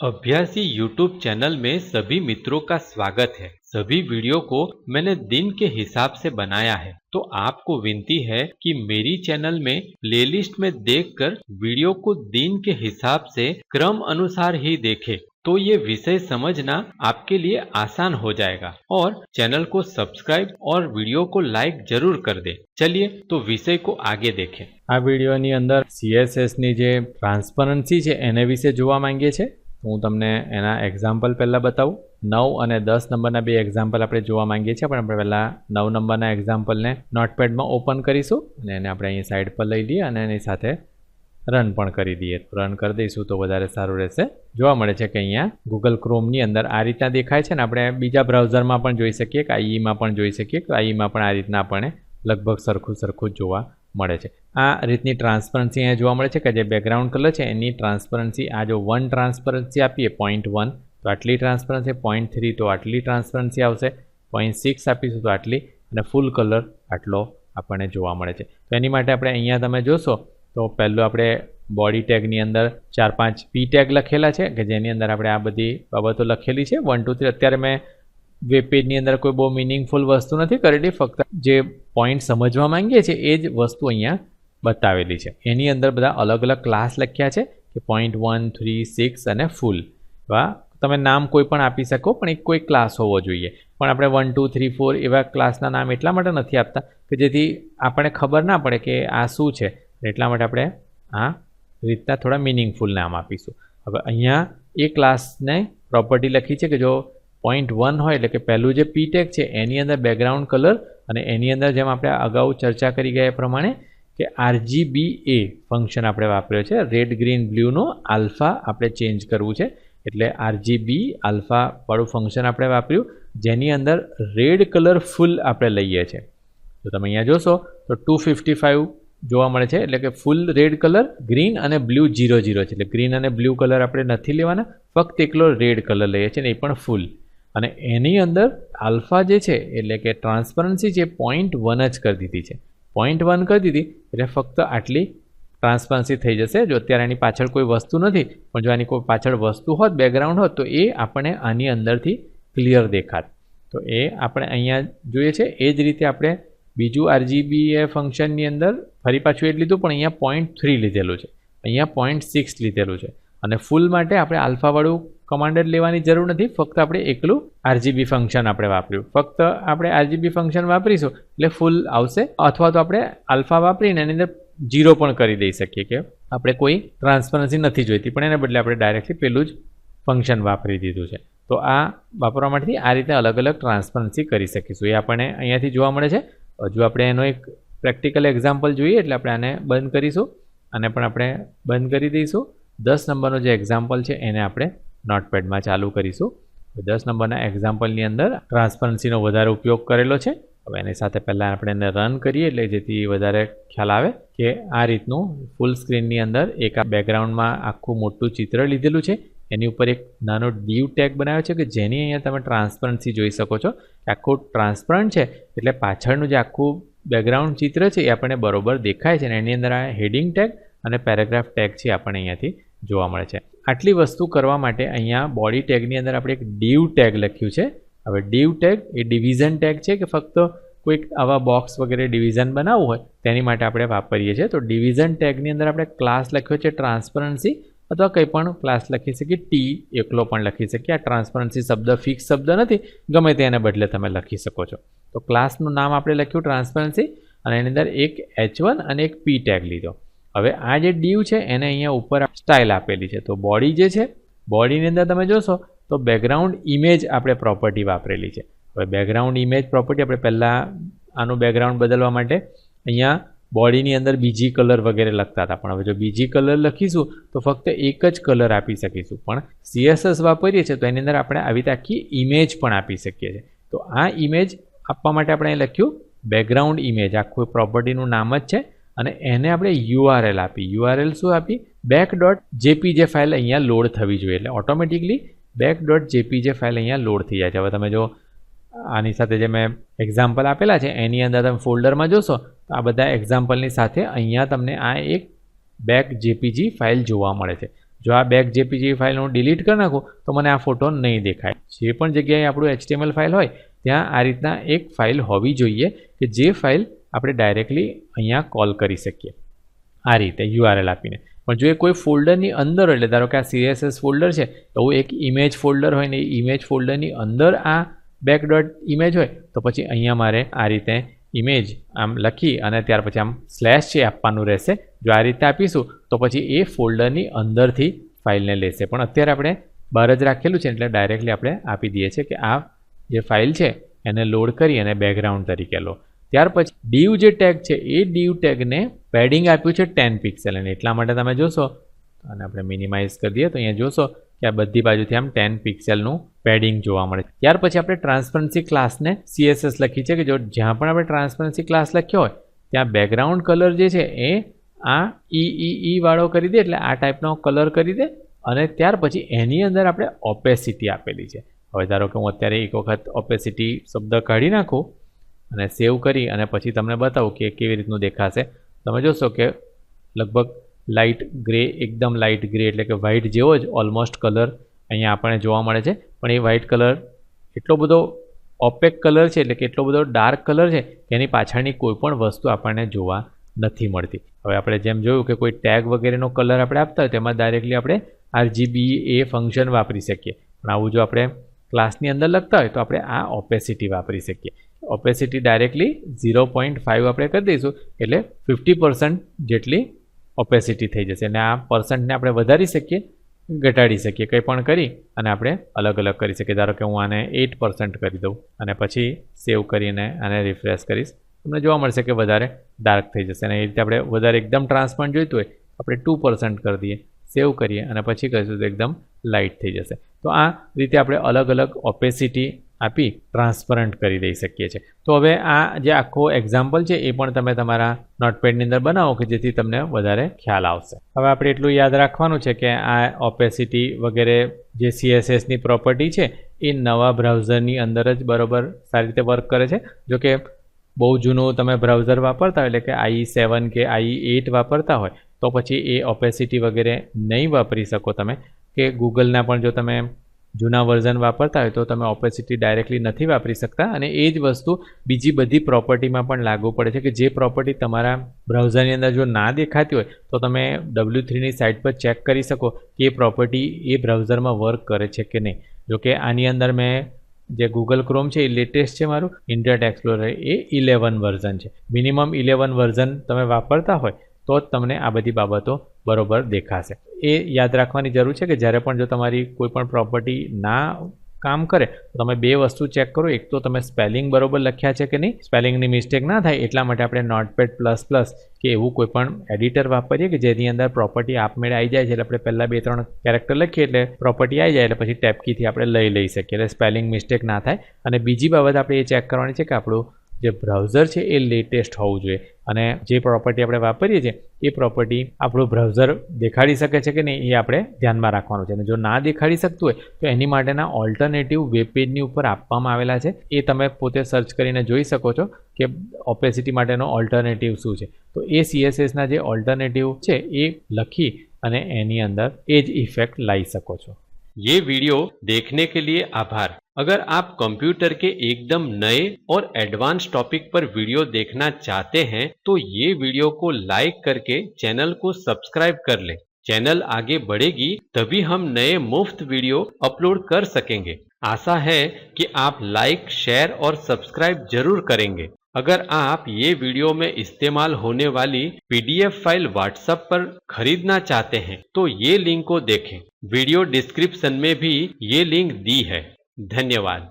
अभ्यासी YouTube channel में सभी मित्रों का स्वागत है। सभी वीडियो को मैंने दिन के हिसाब से बनाया है, तो आपको विनती है कि मेरी चैनल में प्लेलिस्ट में देखकर वीडियो को दिन के हिसाब से क्रम अनुसार ही देखें, तो ये विषय समझना आपके लिए आसान हो जाएगा। और चैनल को सब्सक्राइब और वीडियो को लाइक जरूर कर दे। चलिए तो विषय को आगे देखें। आ वीडियोनी अंदर CSS ની જે ટ્રાન્સપરન્સી છે એને વિશે જોવા માંગીએ છીએ। હું તમને એના એક્ઝામ્પલ પહેલાં બતાવું। 9 અને 10 નંબરના બે એક્ઝામ્પલ આપણે જોવા માંગીએ છીએ, પણ આપણે પહેલાં 9 નંબરના એક્ઝામ્પલને નોટપેડમાં ઓપન કરીશું અને એને આપણે અહીં સાઈડ પર લઈ લઈએ અને એની સાથે રન પણ કરી દઈએ। રન કરી દઈશું તો વધારે સારું રહેશે। જોવા મળે છે કે અહીંયા ગૂગલ ક્રોમની અંદર આ રીતના દેખાય છે ને આપણે બીજા બ્રાઉઝરમાં પણ જોઈ શકીએ કે IE માં પણ જોઈ શકીએ કે IE માં પણ આ રીતના આપણને લગભગ સરખું જ જોવા મળે છે। આ રીતની ટ્રાન્સપરન્સી અહીંયા જોવા મળે છે કે જે બેકગ્રાઉન્ડ કલર છે એની ટ્રાન્સપરન્સી આ જો 1 ટ્રાન્સપરન્સી આપીએ 0.1 તો આટલી ટ્રાન્સપરન્સી, 0.3 તો આટલી ટ્રાન્સપરન્સી આવશે, 0.6 આપીશું તો આટલી, અને ફૂલ કલર આટલો આપણને જોવા મળે છે। તો એની માટે આપણે અહીંયા તમે જોશો તો પહેલું આપણે બોડી ટેગની અંદર 4-5 P ટેગ લખેલા છે કે જેની અંદર આપણે આ બધી બાબતો લખેલી છે 1 2 3। અત્યારે મેં વેબ પેજની અંદર કોઈ બહુ મિનિંગફુલ વસ્તુ નથી કરેલી, ફક્ત જે પોઈન્ટ સમજવા માંગીએ છીએ એ જ વસ્તુ અહીંયા બતાવેલી છે। એની અંદર બધા અલગ અલગ ક્લાસ લખ્યા છે કે 0.1 3 6 અને ફૂલ। તમે નામ કોઈ પણ આપી શકો, પણ એક કોઈ ક્લાસ હોવો જોઈએ। પણ આપણે 1 2 3 4 એવા ક્લાસના નામ એટલા માટે નથી આપતા કે જેથી આપણને ખબર ના પડે કે આ શું છે, એટલા માટે આપણે આ રીતના થોડા મિનિંગફુલ નામ આપીશું। હવે અહીંયા એ ક્લાસને પ્રોપર્ટી લખી છે કે જો 0.1 હોય એટલે કે પહેલું જે P ટેગ છે એની અંદર બેકગ્રાઉન્ડ કલર અને એની અંદર જેમ આપણે અગાઉ ચર્ચા કરી ગયા એ પ્રમાણે કે RGBA ફંક્શન આપણે વાપર્યો છે, રેડ ગ્રીન બ્લુનો આલ્ફા આપણે ચેન્જ કરવું છે, એટલે RGB આલ્ફા વાળું ફંક્શન આપણે વાપર્યું જેની અંદર રેડ કલર ફૂલ આપણે લઈએ છીએ। તો તમે અહીંયા જોશો તો 255 જોવા મળે છે, એટલે કે ફૂલ રેડ કલર, ગ્રીન અને બ્લુ 0 0 છે, એટલે ગ્રીન અને બ્લુ કલર આપણે નથી લેવાના, ફક્ત એકલો રેડ કલર લઈએ છીએ ને એ પણ ફૂલ। અને એની અંદર આલ્ફા જે છે એટલે કે ટ્રાન્સપરન્સી જે 0.1 જ કરી દીધી છે, 0.1 કરી દીધી એટલે ફક્ત આટલી ટ્રાન્સપરન્સી થઈ જશે। જો અત્યારે એની પાછળ કોઈ વસ્તુ નથી, પણ જો આની કોઈ પાછળ વસ્તુ હોત, બેકગ્રાઉન્ડ હોત, તો એ આપણે આની અંદરથી ક્લિયર દેખાત। તો એ આપણે અહીંયા જોઈએ છે। એ જ રીતે આપણે બીજું RGBA ફંક્શનની અંદર ફરી પાછું એ જ લીધું, પણ અહીંયા 0.3 લીધેલું છે, અહીંયા 0.6 લીધેલું છે, અને ફૂલ માટે આપણે આલ્ફાવાળું કમાન્ડ લેવાની જરૂર નથી, ફક્ત આપણે એકલું RGB ફંક્શન આપણે વાપર્યું। ફક્ત આપણે RGB ફંક્શન વાપરીશું એટલે ફૂલ આવશે, અથવા તો આપણે આલ્ફા વાપરીને એની અંદર 0 પણ કરી દઈ શકીએ કે આપણે કોઈ ટ્રાન્સપરન્સી નથી જોઈતી, પણ એને બદલે આપણે ડાયરેક્ટલી પેલું જ ફંક્શન વાપરી દીધું છે। તો આ વાપરવા માટેથી આ રીતે અલગ અલગ ટ્રાન્સપરન્સી કરી શકીશું, એ આપણને અહીંયાથી જોવા મળે છે। હજુ આપણે એનો એક પ્રેક્ટિકલ એક્ઝામ્પલ જોઈએ એટલે આપણે આને બંધ કરીશું, આને પણ આપણે બંધ કરી દઈશું। 10 નંબરનો જે એક્ઝામ્પલ છે એને આપણે નોટપેડમાં ચાલુ કરીશું। 10 નંબરના એક્ઝામ્પલની અંદર ટ્રાન્સપરન્સીનો વધારે ઉપયોગ કરેલો છે। હવે એની સાથે પહેલાં આપણે એને રન કરીએ એટલે જેથી વધારે ખ્યાલ આવે કે આ રીતનું ફૂલ સ્ક્રીનની અંદર એક આ બેકગ્રાઉન્ડમાં આખું મોટું ચિત્ર લીધેલું છે, એની ઉપર એક નાનો ડીવ ટેગ બનાવ્યો છે કે જેની અહીંયા તમે ટ્રાન્સપરન્સી જોઈ શકો છો કે આખું ટ્રાન્સપરન્ટ છે, એટલે પાછળનું જે આખું બેકગ્રાઉન્ડ ચિત્ર છે એ આપણને બરોબર દેખાય છે, અને એની અંદર આ હેડિંગ ટેગ અને પેરેગ્રાફ ટેગ છે આપણને અહીંયાથી જોવા મળે છે। આટલી વસ્તુ કરવા માટે અહીંયા બોડી ટેગની અંદર આપણે એક ડીવ ટેગ લખ્યું છે। હવે ડીવ ટેગ એ ડિવિઝન ટેગ છે કે ફક્ત કોઈક આવા બોક્સ વગેરે ડિવિઝન બનાવવું હોય તેની માટે આપણે વાપરીએ છીએ। તો ડિવિઝન ટેગની અંદર આપણે ક્લાસ લખ્યો છે ટ્રાન્સપરન્સી, અથવા કંઈ પણ ક્લાસ લખી શકીએ, ટી એકલો પણ લખી શકીએ। આ ટ્રાન્સપરન્સી શબ્દ ફિક્સ શબ્દ નથી, ગમે તેને બદલે તમે લખી શકો છો। તો ક્લાસનું નામ આપણે લખ્યું ટ્રાન્સપરન્સી, અને એની અંદર એક H1 અને એક P ટેગ લીધો। હવે આ જે ડીવ છે એને અહીંયા ઉપર સ્ટાઇલ આપેલી છે। તો બોડી જે છે, બોડીની અંદર તમે જોશો તો બેકગ્રાઉન્ડ ઇમેજ આપણે પ્રોપર્ટી વાપરેલી છે। હવે બેકગ્રાઉન્ડ ઇમેજ પ્રોપર્ટી આપણે પહેલાં આનું બેકગ્રાઉન્ડ બદલવા માટે અહીંયા બોડીની અંદર બીજી કલર વગેરે લખતા હતા, પણ હવે જો બીજી કલર લખીશું તો ફક્ત એક જ કલર આપી શકીશું, પણ CSS વાપરીએ છીએ તો એની અંદર આપણે આવી રીતે આખી ઇમેજ પણ આપી શકીએ છીએ। તો આ ઇમેજ આપવા માટે આપણે અહીં લખ્યું બેકગ્રાઉન્ડ ઇમેજ, આખું પ્રોપર્ટીનું નામ જ છે, અને એને આપણે URL આપી। URL શું આપી? back.jpg ફાઇલ અહીંયા લોડ થવી જોઈએ, એટલે ઓટોમેટિકલી back.jpg ફાઇલ અહીંયા લોડ થઈ જાય છે। હવે તમે જો આની સાથે જે મેં એક્ઝામ્પલ આપેલા છે એની અંદર તમે ફોલ્ડરમાં જોશો તો આ બધા એક્ઝામ્પલની સાથે અહીંયા તમને આ એક back.jpg ફાઇલ જોવા મળે છે। જો આ બેક જેપીજી ફાઇલ હું ડિલીટ કરી નાખું તો મને આ ફોટો નહીં દેખાય. જે પણ જગ્યાએ આપણું HTML ફાઇલ હોય ત્યાં આ રીતના એક ફાઇલ હોવી જોઈએ કે જે ફાઇલ આપણે ડાયરેક્ટલી અહીંયા કોલ કરી શકીએ આ રીતે URL આપીને. પણ જો એ કોઈ ફોલ્ડરની અંદર હોય, એટલે ધારો કે આ CSS ફોલ્ડર છે તો એક ઇમેજ ફોલ્ડર હોય ને એ ઇમેજ ફોલ્ડરની અંદર આ બેક ડોટ ઇમેજ હોય તો પછી અહીંયા મારે આ રીતે ઇમેજ આમ લખી અને ત્યાર પછી આમ સ્લેશ છે આપવાનું રહેશે. જો આ રીતે આપીશું તો પછી એ ફોલ્ડરની અંદરથી ફાઇલને લેશે. પણ અત્યારે આપણે બહાર જ રાખેલું છે એટલે ડાયરેક્ટલી આપણે આપી દઈએ છીએ કે આ જે ફાઇલ છે એને લોડ કરી અને બેકગ્રાઉન્ડ તરીકે લો. ત્યાર પછી div જે ટેગ છે એ div ટેગને પેડિંગ આપ્યું છે 10 પિક્સેલ અને એટલા માટે તમે જોશો અને આપણે મિનિમાઇઝ કરી દઈએ તો અહીંયા જોશો કે આ બધી બાજુથી આમ 10 પિક્સેલનું પેડિંગ જોવા મળે. ત્યાર પછી આપણે ટ્રાન્સપરન્સી ક્લાસને CSS લખી છે કે જો જ્યાં પણ આપણે ટ્રાન્સપરન્સી ક્લાસ લખ્યો હોય ત્યાં બેકગ્રાઉન્ડ કલર જે છે એ આ EEE વાળો કરી દે, એટલે આ ટાઈપનો કલર કરી દે અને ત્યાર પછી એની અંદર આપણે ઓપેસિટી આપેલી છે. હવે ધારો કે હું અત્યારે એક વખત ઓપેસિટી શબ્દ કાઢી નાખું અને સેવ કરી અને પછી તમને બતાવું કે કેવી રીતનું દેખાશે. તમે જોશો કે લગભગ લાઇટ ગ્રે, એકદમ લાઇટ ગ્રે એટલે કે વ્હાઇટ જેવો જ ઓલમોસ્ટ કલર અહીંયા આપણને જોવા મળે છે. પણ એ વ્હાઇટ કલર એટલો બધો ઓપેક કલર છે એટલે કે એટલો બધો ડાર્ક કલર છે કે એની પાછળની કોઈ પણ વસ્તુ આપણને જોવા નથી મળતી. હવે આપણે જેમ જોયું કે કોઈ ટેગ વગેરેનો કલર આપણે આપતા હોય તેમાં ડાયરેક્ટલી આપણે RGBA ફંક્શન વાપરી શકીએ. પણ આવું જો આપણે ક્લાસની અંદર લખતા હોય તો આપણે આ ઓપેસિટી વાપરી શકીએ. ઓપેસિટી ડાયરેક્ટલી 0.5 આપણે કરી દઈશું એટલે 50% જેટલી ઓપેસિટી થઈ જશે. અને આ પર્સન્ટને આપણે વધારી શકીએ, ઘટાડી શકીએ, કંઈ પણ કરી અને આપણે અલગ અલગ કરી શકીએ. ધારો કે હું આને 8% કરી દઉં અને પછી સેવ કરીને આને રિફ્રેશ કરીશ, તમને જોવા મળશે કે વધારે ડાર્ક થઈ જશે. અને એ રીતે આપણે વધારે એકદમ ટ્રાન્સપરન્ટ જોઈતું હોય આપણે 2% કરી દઈએ, સેવ કરીએ અને પછી કરીશું તો એકદમ લાઇટ થઈ જશે. તો આ રીતે આપણે અલગ અલગ ઓપેસિટી આપી ટ્રાન્સપરન્ટ કરી દઈ શકીએ છીએ. તો હવે આ જે આખો એક્ઝામ્પલ છે એ પણ તમે તમારા નોટપેડની અંદર બનાવો કે જેથી તમને વધારે ખ્યાલ આવશે. હવે આપણે એટલું યાદ રાખવાનું છે કે આ ઓપેસિટી વગેરે જે CSSની પ્રોપર્ટી છે એ નવા બ્રાઉઝરની અંદર જ બરોબર સારી રીતે વર્ક કરે છે. જો કે બહુ જૂનું તમે બ્રાઉઝર વાપરતા હોય એટલે કે IE7 કે IE8 વાપરતા હોય તો પછી એ ઓપેસિટી વગેરે નહીં વાપરી શકો તમે. કે ગૂગલના પણ જો તમે જૂના વર્ઝન વાપરતા હોય તો તમે ઓપેસિટી ડાયરેક્ટલી નથી વાપરી શકતા. અને એ જ વસ્તુ બીજી બધી પ્રોપર્ટીમાં પણ લાગુ પડે છે કે જે પ્રોપર્ટી તમારા બ્રાઉઝરની અંદર જો ના દેખાતી હોય તો તમે W3ની સાઇટ પર ચેક કરી શકો કે એ પ્રોપર્ટી એ બ્રાઉઝરમાં વર્ક કરે છે કે નહીં. જોકે આની અંદર મેં જે ગૂગલ ક્રોમ છે એ લેટેસ્ટ છે, મારું ઇન્ટરનેટ એક્સપ્લોરર એ 11 વર્ઝન છે. મિનિમમ 11 વર્ઝન તમે વાપરતા હોય તો જ તમને આ બધી બાબતો બરોબર દેખાશે. એ યાદ રાખવાની જરૂર છે કે જ્યારે પણ જો તમારી કોઈ પણ પ્રોપર્ટી ના કામ કરે તો તમે બે વસ્તુ ચેક કરો. એક તો તમે સ્પેલિંગ બરોબર લખ્યા છે કે નહીં, સ્પેલિંગની મિસ્ટેક ના થાય એટલા માટે આપણે નોટપેડ++ કે એવું કોઈ પણ એડિટર વાપરીએ કે જેની અંદર પ્રોપર્ટી આપમેળે આવી જાય છે. એટલે આપણે પહેલાં 2-3 કેરેક્ટર લખીએ એટલે પ્રોપર્ટી આવી જાય એટલે પછી ટેબ કીથી આપણે લઈ શકીએ એટલે સ્પેલિંગ મિસ્ટેક ના થાય. અને બીજી બાબત આપણે એ ચેક કરવાની છે કે આપણું જે બ્રાઉઝર છે એ લેટેસ્ટ હોવું જોઈએ અને જે પ્રોપર્ટી આપણે વાપરીએ છીએ એ પ્રોપર્ટી આપણું બ્રાઉઝર દેખાડી શકે છે કે નહીં એ આપણે ધ્યાનમાં રાખવાનું છે. અને જો ના દેખાડી શકતું હોય તો એની માટેના ઓલ્ટરનેટિવ વેબ પેજની ઉપર આપવામાં આવેલા છે, એ તમે પોતે સર્ચ કરીને જોઈ શકો છો કે ઓપેસિટી માટેનો ઓલ્ટરનેટિવ શું છે. તો એ CSSના જે ઓલ્ટરનેટિવ છે એ લખી અને એની અંદર એ જ ઇફેક્ટ લાવી શકો છો. ये वीडियो देखने के लिए आभार। अगर आप कंप्यूटर के एकदम नए और एडवांस टॉपिक पर वीडियो देखना चाहते हैं तो ये वीडियो को लाइक करके चैनल को सब्सक्राइब कर लें। चैनल आगे बढ़ेगी तभी हम नए मुफ्त वीडियो अपलोड कर सकेंगे। आशा है कि आप लाइक, शेयर और सब्सक्राइब जरूर करेंगे। अगर आप ये वीडियो में इस्तेमाल होने वाली PDF फाइल व्हाट्सएप पर खरीदना चाहते हैं तो ये लिंक को देखें। वीडियो डिस्क्रिप्शन में भी ये लिंक दी है। धन्यवाद।